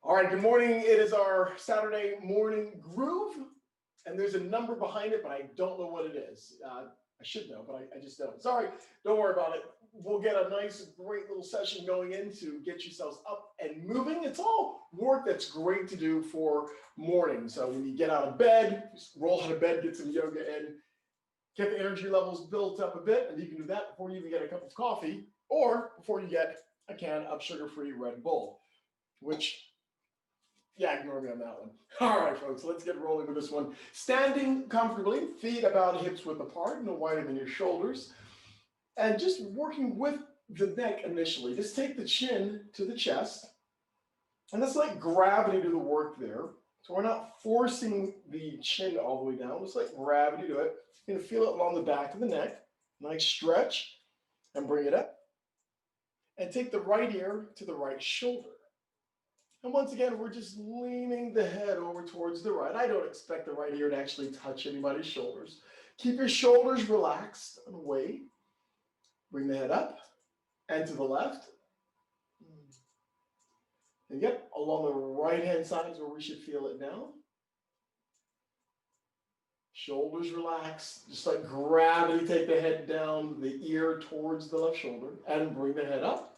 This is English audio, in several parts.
All right, good morning. It is our Saturday morning groove, and there's a number behind it, but I don't know what it is. I should know, but I just don't. Sorry, don't worry about it. We'll get a nice, great little session going in to get yourselves up and moving. It's all work that's great to do for morning. So when you get out of bed, just roll out of bed, get some yoga in, get the energy levels built up a bit, and you can do that before you even get a cup of coffee or before you get a can of sugar-free Red Bull, which... yeah, ignore me on that one. All right, folks, let's get rolling with this one. Standing comfortably, feet about hips width apart, no wider than your shoulders. And just working with the neck initially. Just take the chin to the chest. And let's let gravity do the work there. So we're not forcing the chin all the way down. Let's let gravity do it. You're going to feel it along the back of the neck. Nice stretch. And bring it up. And take the right ear to the right shoulder. And once again, we're just leaning the head over towards the right. I don't expect the right ear to actually touch anybody's shoulders. Keep your shoulders relaxed and away. Bring the head up and to the left. And yep, along the right-hand side is where we should feel it now. Shoulders relaxed. Just let gravity take the head down, the ear towards the left shoulder, and bring the head up.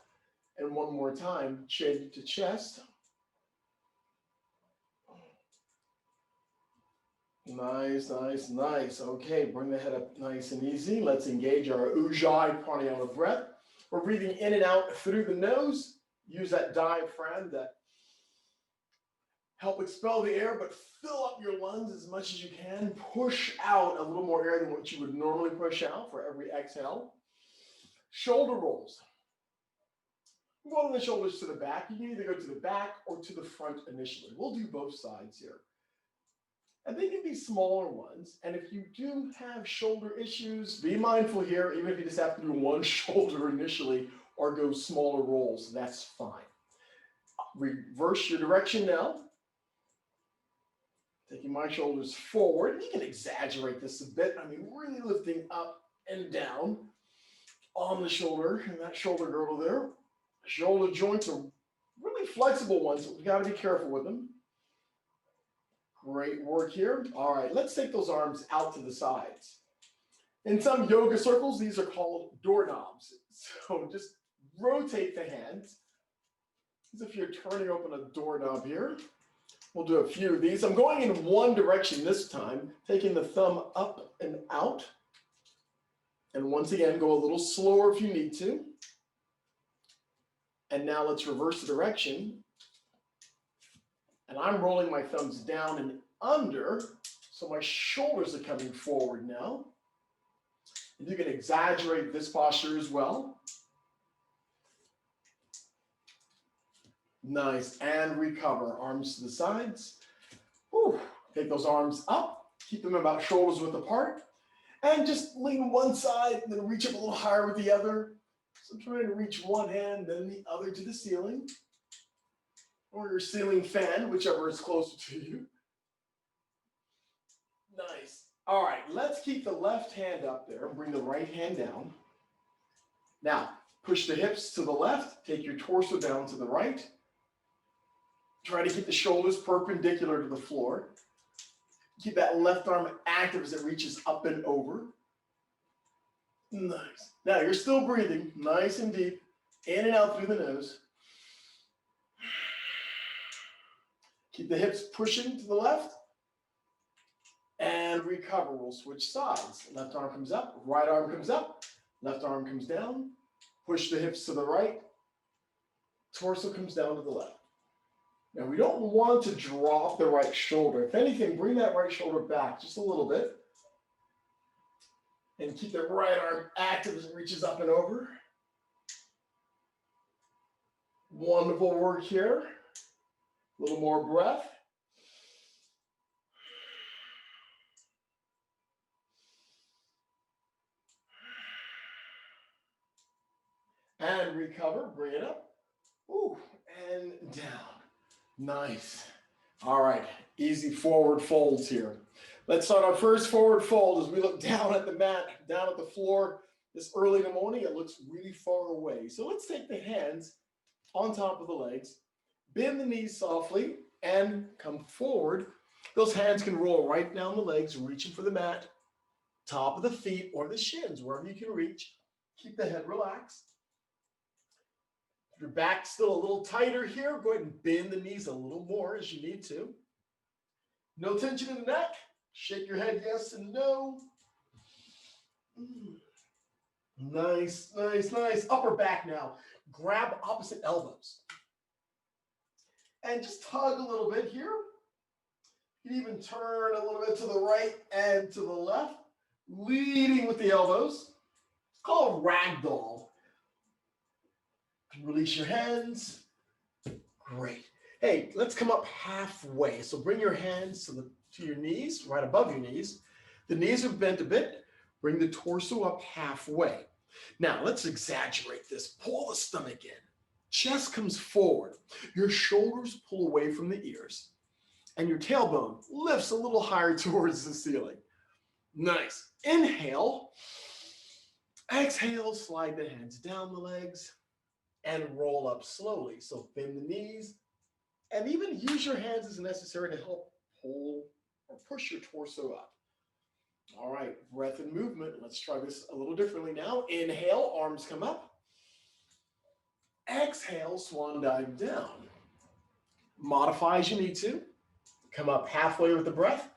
And one more time, chin to chest. Nice, nice, nice. Okay, bring the head up nice and easy. Let's engage our Ujjayi pranayama breath. We're breathing in and out through the nose. Use that diaphragm that help expel the air, but fill up your lungs as much as you can. Push out a little more air than what you would normally push out for every exhale. Shoulder rolls. Rolling the shoulders to the back. You can either go to the back or to the front initially. We'll do both sides here. And they can be smaller ones. And if you do have shoulder issues, be mindful here, even if you just have to do one shoulder initially or go smaller rolls, that's fine. Reverse your direction now. Taking my shoulders forward. You can exaggerate this a bit. I mean, really lifting up and down on the shoulder and that shoulder girdle there. Shoulder joints are really flexible ones, so we've got to be careful with them. Great work here. All right, let's take those arms out to the sides. In some yoga circles, these are called doorknobs. So just rotate the hands as if you're turning open a doorknob here. We'll do a few of these. I'm going in one direction this time, taking the thumb up and out. And once again, go a little slower if you need to. And now let's reverse the direction. And I'm rolling my thumbs down and under, so my shoulders are coming forward now. And you can exaggerate this posture as well. Nice, and recover. Arms to the sides. Whew. Take those arms up, keep them about shoulders width apart, and just lean one side and then reach up a little higher with the other. So trying to reach one hand, then the other to the ceiling. Or your ceiling fan, whichever is closer to you. Nice. All right, let's keep the left hand up there and bring the right hand down. Now, push the hips to the left, take your torso down to the right. Try to keep the shoulders perpendicular to the floor. Keep that left arm active as it reaches up and over. Nice. Now, you're still breathing nice and deep, in and out through the nose. Keep the hips pushing to the left and recover. We'll switch sides. Left arm comes up, right arm comes up, left arm comes down. Push the hips to the right, torso comes down to the left. Now we don't want to drop the right shoulder. If anything, bring that right shoulder back just a little bit and keep the right arm active as it reaches up and over. Wonderful work here. A little more breath. And recover, bring it up. Ooh, and down. Nice. All right, easy forward folds here. Let's start our first forward fold as we look down at the mat, down at the floor. This early in the morning, it looks really far away. So let's take the hands on top of the legs. Bend the knees softly and come forward. Those hands can roll right down the legs, reaching for the mat, top of the feet or the shins, wherever you can reach. Keep the head relaxed. If your back's still a little tighter here, go ahead and bend the knees a little more as you need to. No tension in the neck. Shake your head yes and no. Nice, nice, nice. Upper back now. Grab opposite elbows. And just tug a little bit here. You can even turn a little bit to the right and to the left, leading with the elbows. It's called ragdoll. Release your hands. Great. Hey, let's come up halfway. So bring your hands to your knees, right above your knees. The knees are bent a bit. Bring the torso up halfway. Now, let's exaggerate this. Pull the stomach in. Chest comes forward. Your shoulders pull away from the ears. And your tailbone lifts a little higher towards the ceiling. Nice. Inhale. Exhale, slide the hands down the legs and roll up slowly. So bend the knees and even use your hands as necessary to help pull or push your torso up. All right, breath and movement. Let's try this a little differently now. Inhale, arms come up. Exhale, swan dive down. Modify as you need to. Come up halfway with the breath.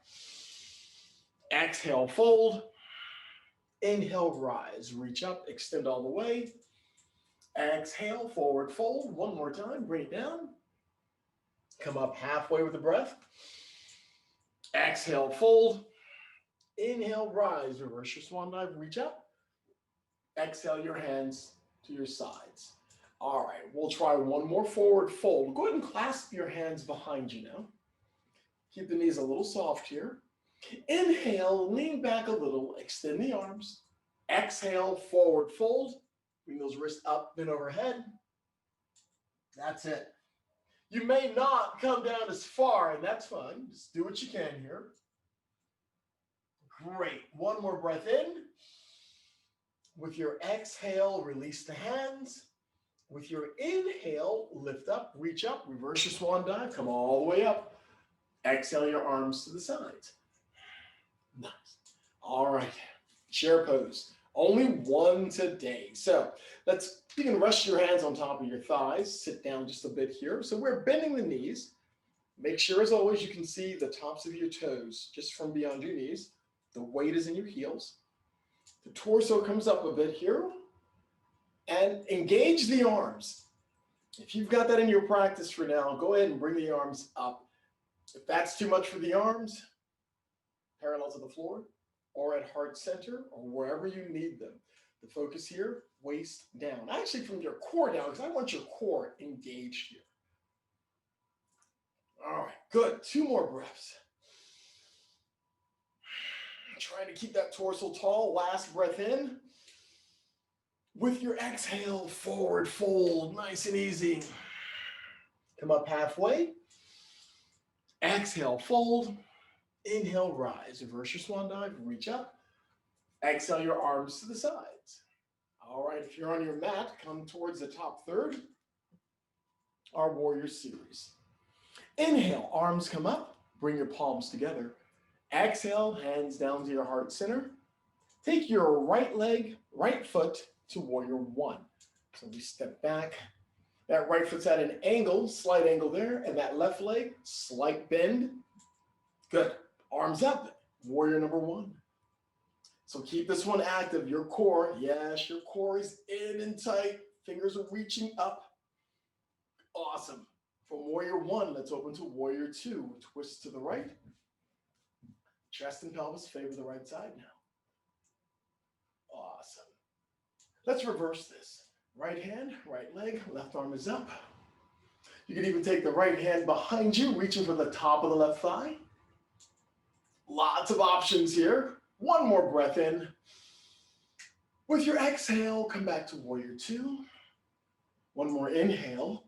Exhale, fold. Inhale, rise. Reach up, extend all the way. Exhale, forward fold. One more time, bring it down. Come up halfway with the breath. Exhale, fold. Inhale, rise. Reverse your swan dive, reach up. Exhale your hands to your sides. All right, we'll try one more forward fold. Go ahead and clasp your hands behind you now. Keep the knees a little soft here. Inhale, lean back a little, extend the arms. Exhale, forward fold. Bring those wrists up, bend overhead. That's it. You may not come down as far, and that's fine. Just do what you can here. Great. One more breath in. With your exhale, release the hands. With your inhale, lift up, reach up, reverse your swan dive, come all the way up. Exhale your arms to the sides. Nice. All right. Chair pose. Only one today. So you can rest your hands on top of your thighs. Sit down just a bit here. So we're bending the knees. Make sure, as always, you can see the tops of your toes just from beyond your knees. The weight is in your heels. The torso comes up a bit here. And engage the arms. If you've got that in your practice for now, go ahead and bring the arms up. If that's too much for the arms, parallel to the floor, or at heart center, or wherever you need them. The focus here, waist down. Actually from your core down, because I want your core engaged here. All right, good. Two more breaths. Trying to keep that torso tall. Last breath in. With your exhale, forward fold, nice and easy. Come up halfway. Exhale, fold. Inhale, rise. Reverse your swan dive, reach up. Exhale your arms to the sides. All right, if you're on your mat, come towards the top third. Our warrior series. Inhale, arms come up. Bring your palms together. Exhale, hands down to your heart center. Take your right leg, right foot to warrior one. So we step back. That right foot's at an angle, slight angle there, and that left leg, slight bend. Good. Arms up, warrior number one. So keep this one active. Your core, yes, your core is in and tight. Fingers are reaching up. Awesome. From warrior one, let's open to warrior two. Twist to the right. Chest and pelvis favor the right side now. Awesome. Let's reverse this. Right hand, right leg, left arm is up. You can even take the right hand behind you, reaching for the top of the left thigh. Lots of options here. One more breath in. With your exhale, come back to warrior two. One more inhale.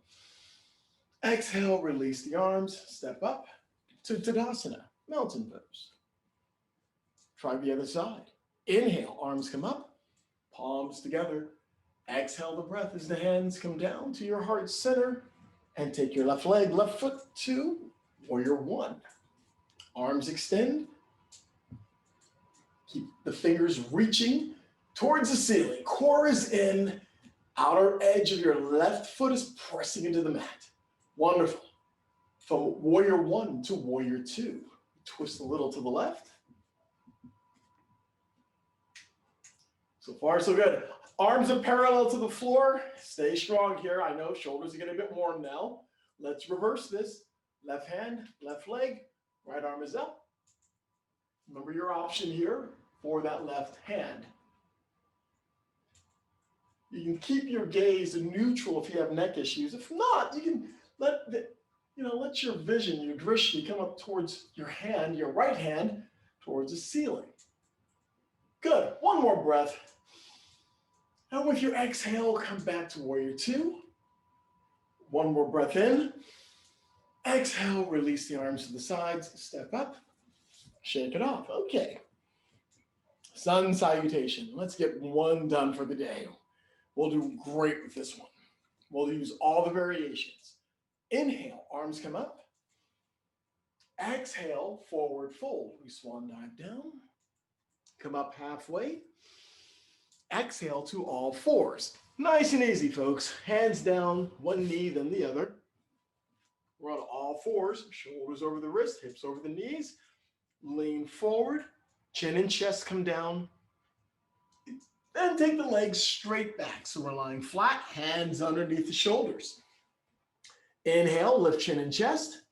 Exhale, release the arms, step up to Tadasana, mountain pose. Try the other side. Inhale, arms come up, palms together. Exhale the breath as the hands come down to your heart center. And take your left leg, left foot to warrior one. Arms extend. Keep the fingers reaching towards the ceiling. Core is in. Outer edge of your left foot is pressing into the mat. Wonderful. From warrior one to warrior two. Twist a little to the left. So far, so good. Arms are parallel to the floor. Stay strong here. I know shoulders are getting a bit warm now. Let's reverse this. Left hand, left leg, right arm is up. Remember your option here for that left hand. You can keep your gaze neutral if you have neck issues. If not, you can let your vision, your drishti, come up towards your hand, your right hand, towards the ceiling. Good. One more breath. And with your exhale, come back to warrior two. One more breath in. Exhale, release the arms to the sides, step up, shake it off. Okay. Sun salutation. Let's get one done for the day. We'll do great with this one. We'll use all the variations. Inhale, arms come up. Exhale, forward fold. We swan dive down. Come up halfway. Exhale to all fours. Nice and easy, folks. Hands down, one knee, then the other. We're on all fours, shoulders over the wrist, hips over the knees. Lean forward, chin and chest come down. Then take the legs straight back. So we're lying flat, hands underneath the shoulders. Inhale, lift chin and chest.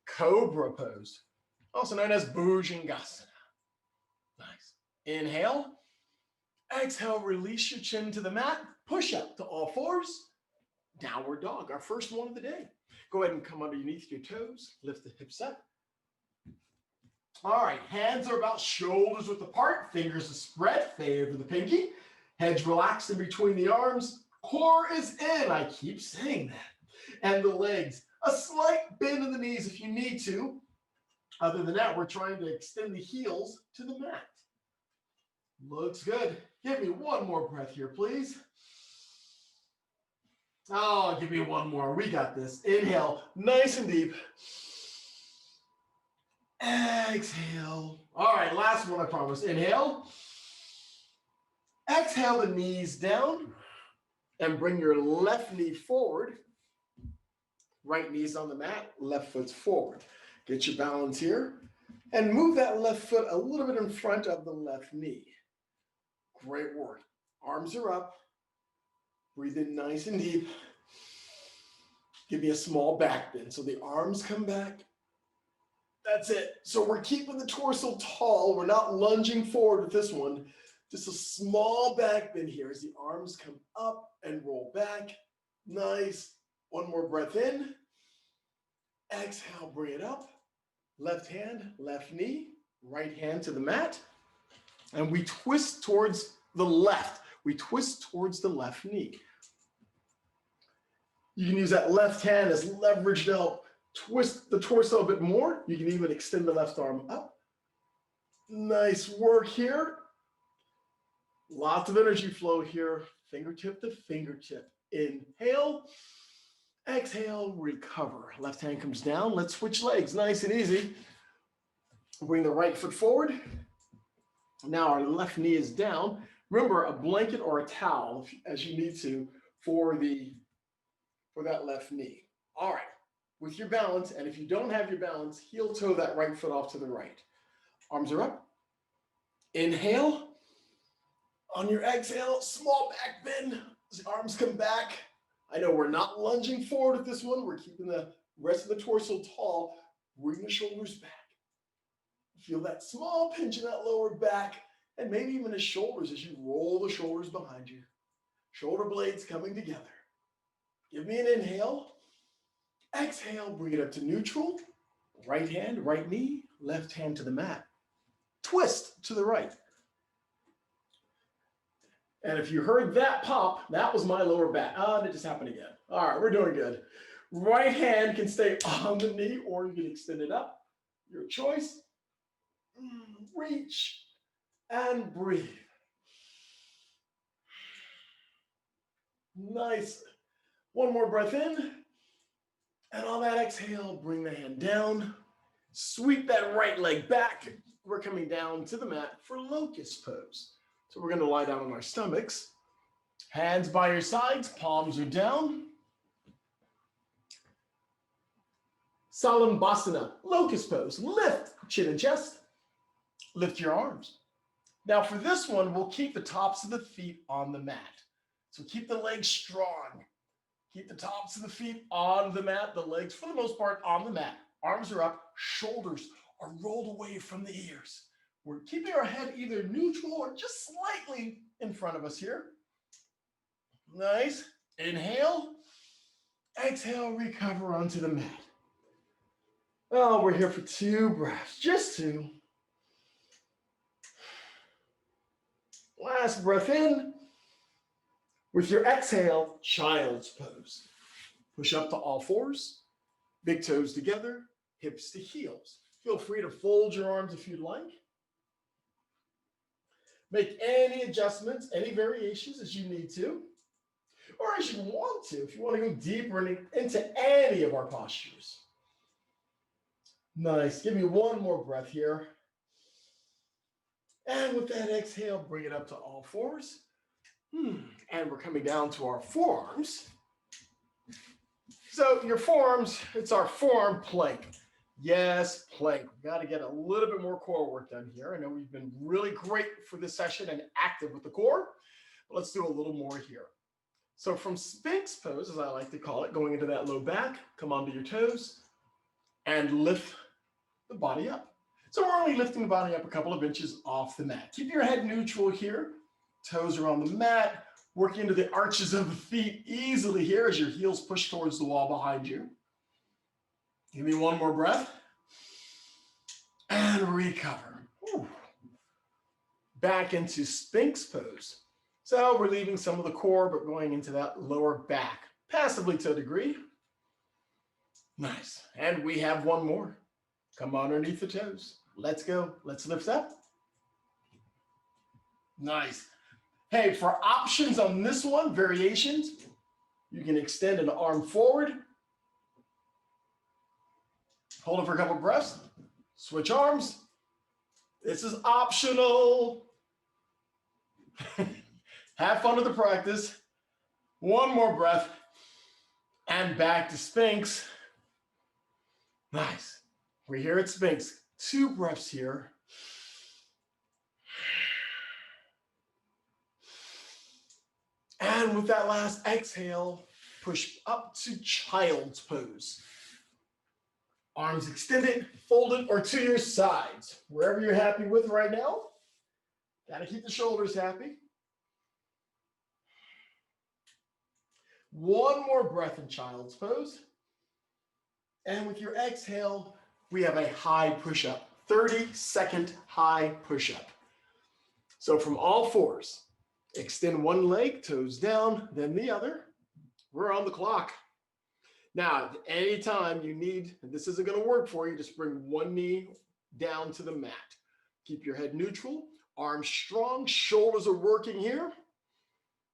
Cobra pose, also known as Bhujangasana. Nice. Inhale. Exhale, release your chin to the mat. Push up to all fours. Downward dog, our first one of the day. Go ahead and come underneath your toes. Lift the hips up. All right, hands are about shoulders width apart, fingers are spread, favor the pinky, heads relaxed in between the arms, core is in, I keep saying that, and the legs, a slight bend in the knees if you need to. Other than that, we're trying to extend the heels to the mat. Looks good. Give me one more breath here, please. Oh, give me one more. We got this. Inhale, nice and deep. Exhale. All right, last one, I promise. Inhale. Exhale the knees down and bring your left knee forward. Right knee's on the mat, left foot's forward. Get your balance here and move that left foot a little bit in front of the left knee. Great work. Arms are up. Breathe in nice and deep. Give me a small back bend. So the arms come back. That's it. So we're keeping the torso tall. We're not lunging forward with this one. Just a small back bend here as the arms come up and roll back. Nice. One more breath in. Exhale, bring it up. Left hand, left knee, right hand to the mat. And we twist towards the left. We twist towards the left knee. You can use that left hand as leverage to help twist the torso a bit more. You can even extend the left arm up. Nice work here. Lots of energy flow here. Fingertip to fingertip. Inhale. Exhale, recover. Left hand comes down. Let's switch legs. Nice and easy. Bring the right foot forward. Now our left knee is down. Remember, a blanket or a towel, as you need to, for that left knee. All right. With your balance, and if you don't have your balance, heel toe that right foot off to the right. Arms are up. Inhale. On your exhale, small back bend. As the arms come back. I know we're not lunging forward with this one. We're keeping the rest of the torso tall. Bring the shoulders back. Feel that small pinch in that lower back, and maybe even the shoulders as you roll the shoulders behind you. Shoulder blades coming together. Give me an inhale. Exhale, bring it up to neutral. Right hand, right knee, left hand to the mat. Twist to the right. And if you heard that pop, that was my lower back. It just happened again. All right, we're doing good. Right hand can stay on the knee or you can extend it up. Your choice. Reach and breathe. Nice. One more breath in. And on that exhale, bring the hand down. Sweep that right leg back. We're coming down to the mat for locust pose. So we're going to lie down on our stomachs. Hands by your sides, palms are down. Salambhasana, locust pose. Lift chin and chest. Lift your arms. Now for this one, we'll keep the tops of the feet on the mat. So keep the legs strong. Keep the tops of the feet on the mat, the legs for the most part on the mat. Arms are up, shoulders are rolled away from the ears. We're keeping our head either neutral or just slightly in front of us here. Nice. Inhale. Exhale, recover onto the mat. Oh, we're here for 2 breaths, just 2. Last breath in. With your exhale, child's pose. Push up to all fours, big toes together, hips to heels. Feel free to fold your arms if you'd like. Make any adjustments, any variations as you need to, or as you want to, if you want to go deeper into any of our postures. Nice. Give me one more breath here. And with that exhale, bring it up to all fours. And we're coming down to our forearms. So your forearms, it's our forearm plank. Yes, plank. We've got to get a little bit more core work done here. I know we've been really great for this session and active with the core, but let's do a little more here. So from Sphinx pose, as I like to call it, going into that low back, come onto your toes and lift the body up. So we're only lifting the body up a couple of inches off the mat. Keep your head neutral here. Toes are on the mat. Work into the arches of the feet easily here as your heels push towards the wall behind you. Give me one more breath. And recover. Whew. Back into Sphinx pose. So we're leaving some of the core, but going into that lower back, passively to a degree. Nice. And we have one more. Come underneath the toes. Let's go. Let's lift up. Nice. Hey, for options on this one, variations, you can extend an arm forward. Hold it for a couple of breaths. Switch arms. This is optional. Have fun with the practice. One more breath. And back to Sphinx. Nice. We're here at Sphinx. 2 breaths here. And with that last exhale, push up to child's pose. Arms extended, folded, or to your sides. Wherever you're happy with right now. Gotta keep the shoulders happy. One more breath in child's pose. And with your exhale, we have a high push-up. 30-second high push-up. So from all fours, extend one leg, toes down, then the other. We're on the clock. Now, anytime you need, and this isn't going to work for you, just bring one knee down to the mat. Keep your head neutral, arms strong, shoulders are working here.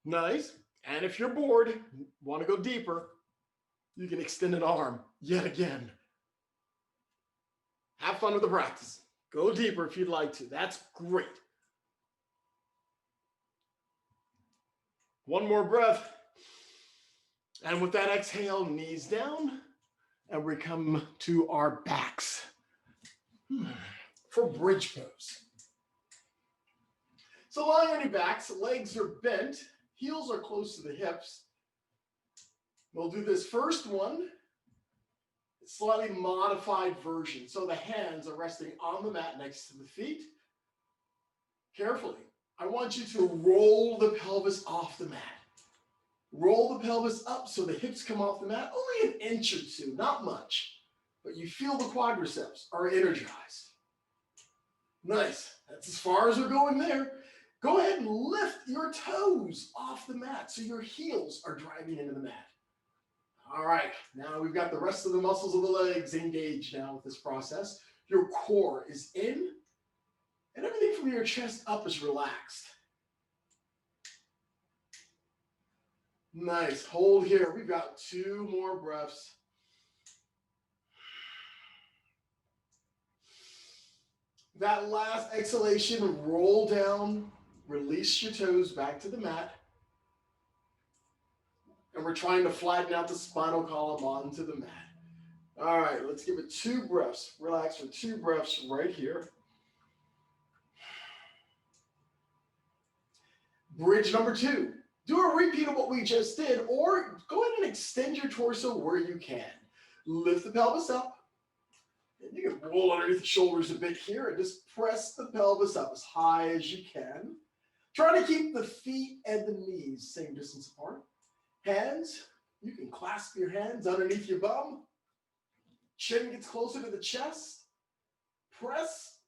Nice. And if you're bored, want to go deeper, you can extend an arm yet again. Have fun with the practice. Go deeper if you'd like to. That's great. One more breath. And with that exhale, knees down, and we come to our backs for bridge pose. So lying on your backs, legs are bent, heels are close to the hips. We'll do this first one, slightly modified version. So the hands are resting on the mat next to the feet. Carefully, I want you to roll the pelvis off the mat. Roll the pelvis up so the hips come off the mat, only an inch or 2, not much, but you feel the quadriceps are energized. Nice, that's as far as we're going there. Go ahead and lift your toes off the mat so your heels are driving into the mat. All right, now we've got the rest of the muscles of the legs engaged now with this process. Your core is in, and everything from your chest up is relaxed. Nice, hold here. We've got 2 more breaths. That last exhalation, roll down, release your toes back to the mat. And we're trying to flatten out the spinal column onto the mat. All right, let's give it 2 breaths. Relax for 2 breaths right here. Bridge number 2. Do a repeat of what we just did, or go ahead and extend your torso where you can. Lift the pelvis up. And you can roll underneath the shoulders a bit here and just press the pelvis up as high as you can. Try to keep the feet and the knees same distance apart. Hands, you can clasp your hands underneath your bum. Chin gets closer to the chest. Press.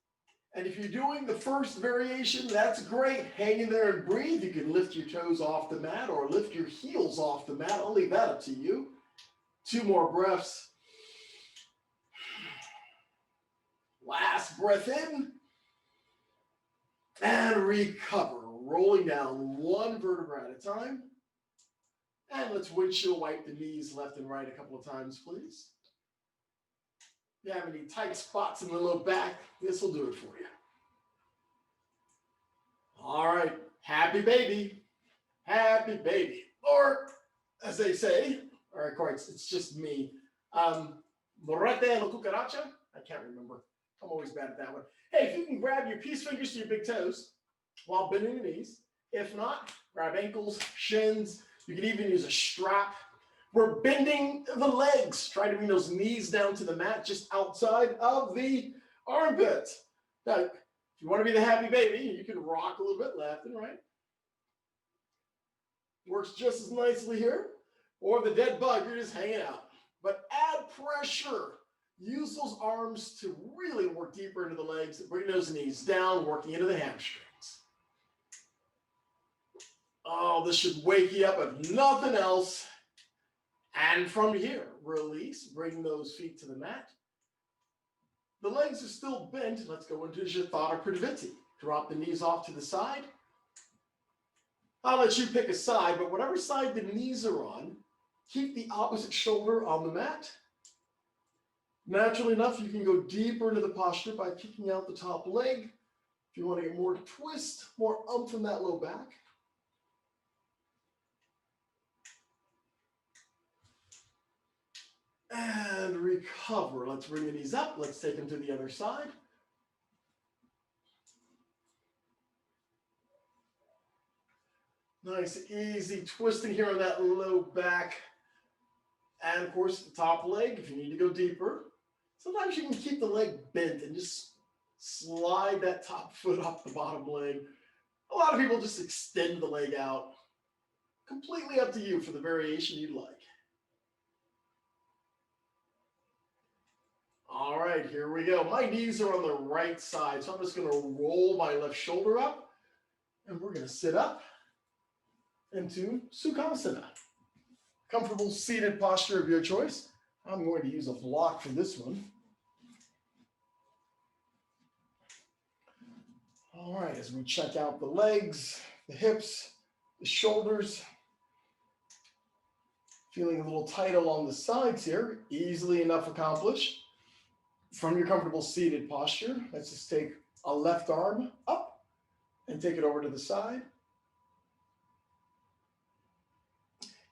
And if you're doing the first variation, that's great. Hang in there and breathe. You can lift your toes off the mat or lift your heels off the mat. I'll leave that up to you. 2 more breaths. Last breath in. And recover. Rolling down 1 vertebra at a time. And let's windshield wipe the knees left and right a couple of times, please. If you have any tight spots in the low back, this will do it for you. All right, happy baby, happy baby. Or, as they say, all right, quite, it's just me. Morete lo cucaracha? I can't remember. I'm always bad at that one. Hey, if you can grab your peace fingers to your big toes while bending your knees. If not, grab ankles, shins. You can even use a strap. We're bending the legs. Try to bring those knees down to the mat just outside of the armpit. Now, if you want to be the happy baby, you can rock a little bit left and right. Works just as nicely here. Or the dead bug, you're just hanging out. But add pressure. Use those arms to really work deeper into the legs. Bring those knees down, working into the hamstrings. Oh, this should wake you up if nothing else. And from here, release, bring those feet to the mat. The legs are still bent. Let's go into Jathara Pradiviti. Drop the knees off to the side. I'll let you pick a side, but whatever side the knees are on, keep the opposite shoulder on the mat. Naturally enough, you can go deeper into the posture by kicking out the top leg. If you want to get more twist, more umph in that low back. And recover. Let's bring the knees up. Let's take them to the other side. Nice, easy twisting here on that low back. And of course, the top leg, if you need to go deeper. Sometimes you can keep the leg bent and just slide that top foot off the bottom leg. A lot of people just extend the leg out. Completely up to you for the variation you'd like. All right, here we go. My knees are on the right side, so I'm just going to roll my left shoulder up, and we're going to sit up into Sukhasana. Comfortable seated posture of your choice. I'm going to use a block for this one. All right, as we check out the legs, the hips, the shoulders, feeling a little tight along the sides here, easily enough accomplished. From your comfortable seated posture, let's just take a left arm up and take it over to the side.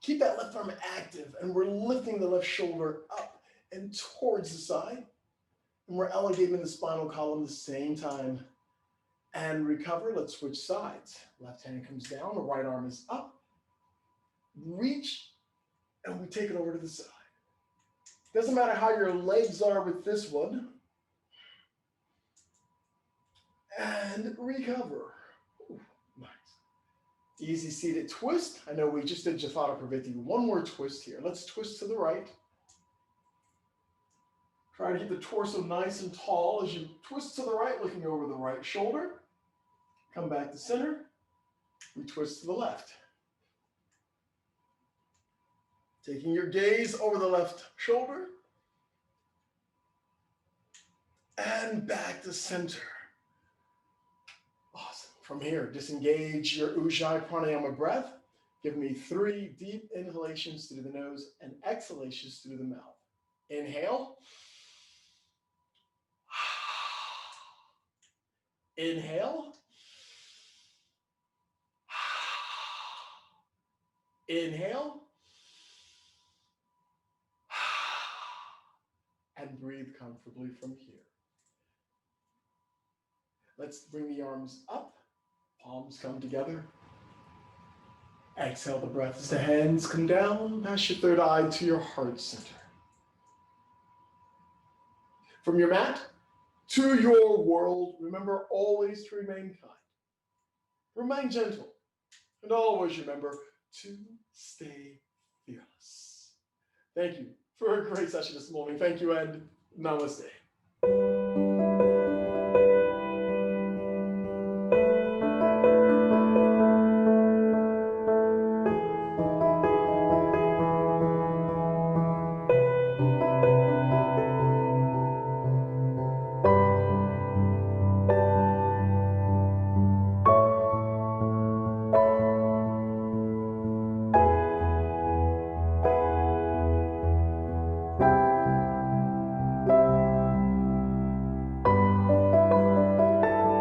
Keep that left arm active, and we're lifting the left shoulder up and towards the side. And we're elevating the spinal column at the same time. And recover. Let's switch sides. Left hand comes down, the right arm is up. Reach, and we take it over to the side. Doesn't matter how your legs are with this one. And recover. Ooh, nice. Easy seated twist. I know we just did Jathara Pradiviti. One more twist here. Let's twist to the right. Try to keep the torso nice and tall as you twist to the right, looking over the right shoulder. Come back to center. We twist to the left. Taking your gaze over the left shoulder. And back to center. Awesome. From here, disengage your Ujjayi Pranayama breath. Give me 3 deep inhalations through the nose and exhalations through the mouth. Inhale. Inhale. Inhale. And breathe comfortably from here. Let's bring the arms up. Palms come together. Exhale the breath as the hands come down. Pass your third eye to your heart center. From your mat to your world, remember always to remain kind. Remain gentle. And always remember to stay fearless. Thank you for a great session this morning. Thank you and namaste.